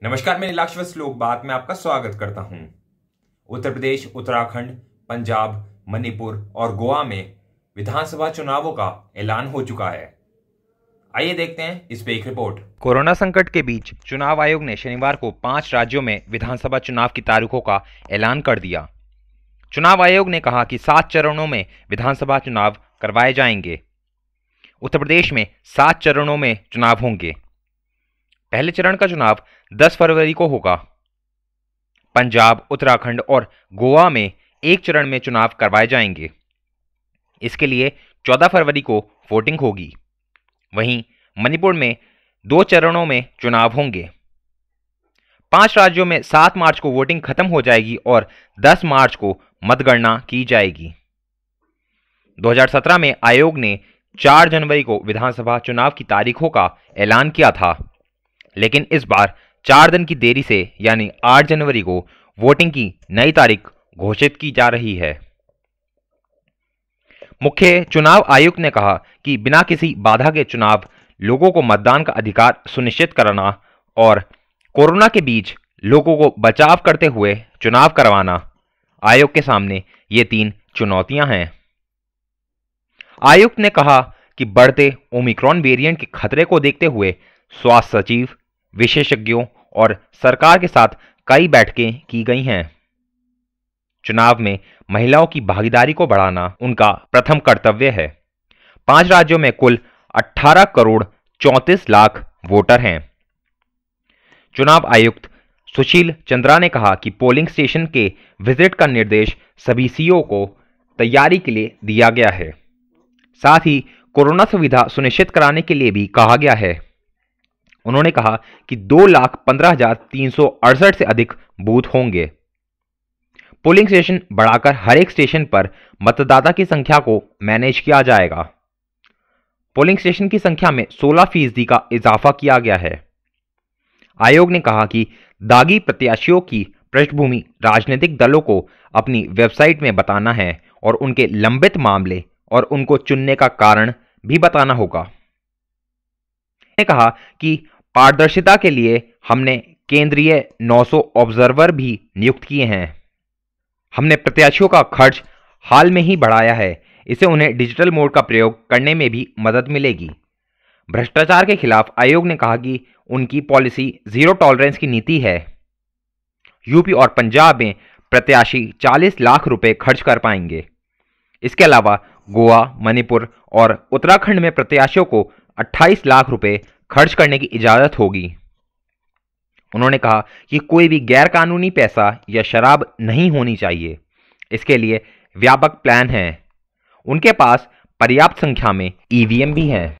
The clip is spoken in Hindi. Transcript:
नमस्कार, मैं नीलाक्षवत श्लोक बात में आपका स्वागत करता हूं। उत्तर प्रदेश, उत्तराखंड, पंजाब, मणिपुर और गोवा में विधानसभा चुनावों का ऐलान हो चुका है। आइए देखते हैं इस पे एक रिपोर्ट। कोरोना संकट के बीच चुनाव आयोग ने शनिवार को 5 राज्यों में विधानसभा चुनाव की तारीखों का ऐलान कर दिया। चुनाव आयोग ने कहा कि 7 चरणों में विधानसभा चुनाव करवाए जाएंगे। उत्तर प्रदेश में 7 चरणों में चुनाव होंगे। पहले चरण का चुनाव 10 फरवरी को होगा। पंजाब, उत्तराखंड और गोवा में एक चरण में चुनाव करवाए जाएंगे। इसके लिए 14 फरवरी को वोटिंग होगी। वहीं मणिपुर में 2 चरणों में चुनाव होंगे। 5 राज्यों में 7 मार्च को वोटिंग खत्म हो जाएगी और 10 मार्च को मतगणना की जाएगी। 2017 में आयोग ने 4 जनवरी को विधानसभा चुनाव की तारीखों का ऐलान किया था, लेकिन इस बार 4 दिन की देरी से यानी 8 जनवरी को वोटिंग की नई तारीख घोषित की जा रही है। मुख्य चुनाव आयुक्त ने कहा कि बिना किसी बाधा के चुनाव, लोगों को मतदान का अधिकार सुनिश्चित कराना और कोरोना के बीच लोगों को बचाव करते हुए चुनाव करवाना आयोग के सामने ये 3 चुनौतियां हैं। आयुक्त ने कहा कि बढ़ते ओमिक्रॉन वेरिएंट के खतरे को देखते हुए स्वास्थ्य सचिव, विशेषज्ञों और सरकार के साथ कई बैठकें की गई हैं। चुनाव में महिलाओं की भागीदारी को बढ़ाना उनका प्रथम कर्तव्य है। 5 राज्यों में कुल 18 करोड़ 34 लाख वोटर हैं। चुनाव आयुक्त सुशील चंद्रा ने कहा कि पोलिंग स्टेशन के विजिट का निर्देश सभी सीईओ को तैयारी के लिए दिया गया है। साथ ही कोरोना सुविधा सुनिश्चित कराने के लिए भी कहा गया है। उन्होंने कहा कि 2,15,368 से अधिक बूथ होंगे। पोलिंग स्टेशन बढ़ाकर हर एक स्टेशन पर मतदाता की संख्या को मैनेज किया जाएगा। पोलिंग स्टेशन की संख्या में 16% का इजाफा किया गया है। आयोग ने कहा कि दागी प्रत्याशियों की पृष्ठभूमि राजनीतिक दलों को अपनी वेबसाइट में बताना है और उनके लंबित मामले और उनको चुनने का कारण भी बताना होगा। उन्होंने कहा कि पारदर्शिता के लिए हमने केंद्रीय 900 ऑब्जर्वर भी नियुक्त किए हैं। हमने प्रत्याशियों का खर्च हाल में ही बढ़ाया है। इससे उन्हें डिजिटल मोड का प्रयोग करने में भी मदद मिलेगी। भ्रष्टाचार के खिलाफ आयोग ने कहा कि उनकी पॉलिसी जीरो टॉलरेंस की नीति है। यूपी और पंजाब में प्रत्याशी 40 लाख रुपए खर्च कर पाएंगे। इसके अलावा गोवा, मणिपुर और उत्तराखंड में प्रत्याशियों को 28 लाख रुपए खर्च करने की इजाजत होगी। उन्होंने कहा कि कोई भी गैरकानूनी पैसा या शराब नहीं होनी चाहिए। इसके लिए व्यापक प्लान है। उनके पास पर्याप्त संख्या में ईवीएम भी हैं।